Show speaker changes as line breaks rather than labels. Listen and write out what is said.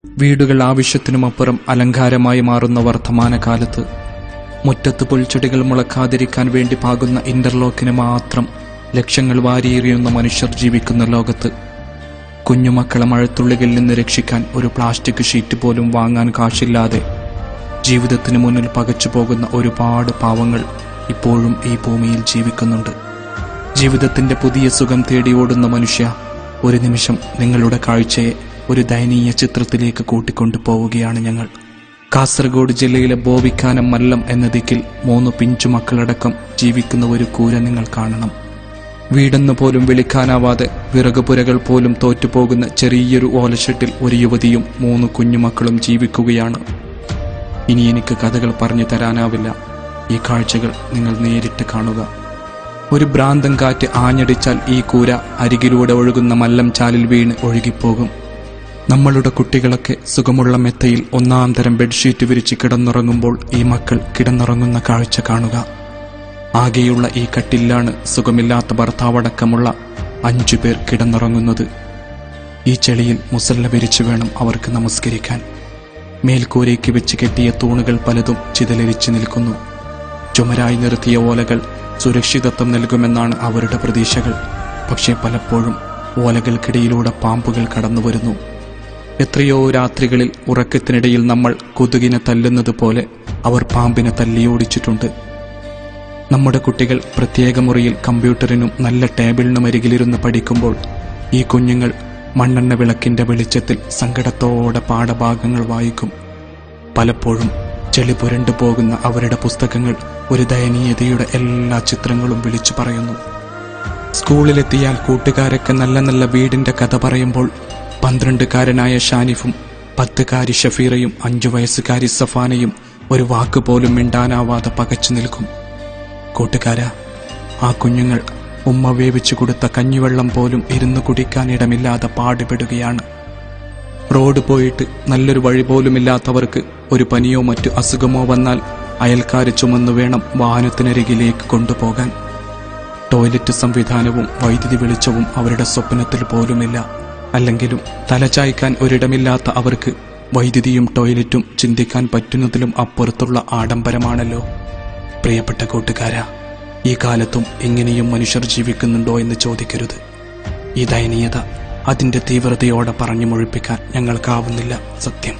വീടുകൾ ആവശ്യത്തിനുമപ്പുറം അലങ്കാരമായി മാറുന്ന വർത്തമാനകാലത്ത് മുറ്റത്ത് പുൽച്ചെടികൾ മുളക്കാതിരിക്കാൻ വേണ്ടി പാകുന്ന ഇന്റർലോക്കിന് മാത്രം ലക്ഷങ്ങൾ വാരിയെറിയുന്ന മനുഷ്യർ ജീവിക്കുന്ന ലോകത്ത് കുഞ്ഞുമക്കളെ മഴത്തുള്ളികളിൽ നിന്ന് രക്ഷിക്കാൻ ഒരു പ്ലാസ്റ്റിക് ഷീറ്റ് പോലും വാങ്ങാൻ കാശില്ലാതെ ജീവിതത്തിന് മുന്നിൽ പകച്ചുപോകുന്ന ഒരുപാട് പാവങ്ങൾ ഇപ്പോഴും ഈ ഭൂമിയിൽ ജീവിക്കുന്നുണ്ട്. ജീവിതത്തിന്റെ പുതിയ സുഖം തേടി ഓടുന്ന മനുഷ്യ, ഒരു നിമിഷം നിങ്ങളുടെ കാഴ്ചയെ ഒരു ദയനീയ ചിത്രത്തിലേക്ക് കൂട്ടിക്കൊണ്ടു പോവുകയാണ് ഞങ്ങൾ. കാസർഗോഡ് ജില്ലയിലെ ബോവിക്കാനം മല്ലം എന്ന ദിക്കിൽ 3 പിഞ്ചുമക്കളടക്കം ജീവിക്കുന്ന ഒരു കൂര നിങ്ങൾ കാണണം. വീടെന്ന് പോലും വിളിക്കാനാവാതെ വിറകുപുരകൾ പോലും തോറ്റുപോകുന്ന ചെറിയൊരു ഓലഷെട്ടിൽ ഒരു യുവതിയും 3 കുഞ്ഞുമക്കളും ജീവിക്കുകയാണ്. ഇനി എനിക്ക് കഥകൾ പറഞ്ഞു തരാനാവില്ല. ഈ കാഴ്ചകൾ നിങ്ങൾ നേരിട്ട് കാണുക. ഒരു ഭ്രാന്തൻ കാറ്റ് ആഞ്ഞടിച്ചാൽ ഈ കൂര അരികിലൂടെ ഒഴുകുന്ന മല്ലം ചാലിൽ വീണ് ഒഴുകിപ്പോകും. നമ്മളുടെ കുട്ടികളൊക്കെ സുഖമുള്ള മെത്തയിൽ 1-ാം തരം ബെഡ്ഷീറ്റ് വിരിച്ച് കിടന്നുറങ്ങുമ്പോൾ ഈ മക്കൾ കിടന്നുറങ്ങുന്ന കാഴ്ച കാണുക. ആകെയുള്ള ഈ കട്ടിലാണ് സുഖമില്ലാത്ത ഭർത്താവടക്കമുള്ള 5 പേർ കിടന്നുറങ്ങുന്നത്. ഈ ചെളിയിൽ മുസല്ല വിരിച്ചു വേണം അവർക്ക് നമസ്കരിക്കാൻ. മേൽക്കൂരയ്ക്ക് വെച്ച് കെട്ടിയ തൂണുകൾ പലതും ചിതലരിച്ചു നിൽക്കുന്നു. ചുമരായി നിർത്തിയ ഓലകൾ സുരക്ഷിതത്വം നൽകുമെന്നാണ് അവരുടെ പ്രതീക്ഷകൾ. പക്ഷേ പലപ്പോഴും ഓലകൾക്കിടയിലൂടെ പാമ്പുകൾ കടന്നുവരുന്നു. എത്രയോ രാത്രികളിൽ ഉറക്കത്തിനിടയിൽ നമ്മൾ കൊതുകിനെ തല്ലുന്നത് പോലെ അവർ പാമ്പിനെ തല്ലിയോടിച്ചിട്ടുണ്ട്. നമ്മുടെ കുട്ടികൾ പ്രത്യേക മുറിയിൽ കമ്പ്യൂട്ടറിനും നല്ല ടേബിളിനും അരികിലിരുന്ന് പഠിക്കുമ്പോൾ ഈ കുഞ്ഞുങ്ങൾ മണ്ണെണ്ണ വിളക്കിന്റെ വെളിച്ചത്തിൽ സങ്കടത്തോടെ പാഠഭാഗങ്ങൾ വായിക്കും. പലപ്പോഴും ചെളി പുരണ്ടു പോകുന്ന അവരുടെ പുസ്തകങ്ങൾ ഒരു ദയനീയതയുടെ എല്ലാ ചിത്രങ്ങളും വിളിച്ചു പറയുന്നു. സ്കൂളിലെത്തിയാൽ കൂട്ടുകാരൊക്കെ നല്ല നല്ല വീടിന്റെ കഥ പറയുമ്പോൾ 12-കാരനായ ഷാനിഫും 10-കാരി ഷഫീറയും 5 വയസ്സുകാരി സഫാനയും ഒരു വാക്കുപോലും മിണ്ടാനാവാതെ പകച്ചു നിൽക്കും. കൂട്ടുകാരാ, ആ കുഞ്ഞുങ്ങൾ ഉമ്മ വേവിച്ചു കൊടുത്ത കഞ്ഞിവെള്ളം പോലും ഇരുന്നു കുടിക്കാനിടമില്ലാതെ പാടുപെടുകയാണ്. റോഡ് പോയിട്ട് നല്ലൊരു വഴി പോലുമില്ലാത്തവർക്ക് ഒരു പനിയോ മറ്റു അസുഖമോ വന്നാൽ അയൽക്കാര് ചുമന്നു വേണം വാഹനത്തിനരികിലേക്ക് കൊണ്ടുപോകാൻ. ടോയ്ലറ്റ് സംവിധാനവും വൈദ്യുതി വെളിച്ചവും അവരുടെ സ്വപ്നത്തിൽ പോലുമില്ല. അല്ലെങ്കിലും തലചായ്ക്കാൻ ഒരിടമില്ലാത്ത അവർക്ക് വൈദ്യുതിയും ടോയ്ലറ്റും ചിന്തിക്കാൻ പറ്റുന്നതിലും അപ്പുറത്തുള്ള ആഡംബരമാണല്ലോ. പ്രിയപ്പെട്ട കൂട്ടുകാരാ, ഈ കാലത്തും ഇങ്ങനെയും മനുഷ്യർ ജീവിക്കുന്നുണ്ടോ എന്ന് ചോദിക്കരുത്. ഈ ദയനീയത അതിന്റെ തീവ്രതയോടെ പറഞ്ഞു മുഴിപ്പിക്കാൻ ഞങ്ങൾക്കാവുന്നില്ല. സത്യം.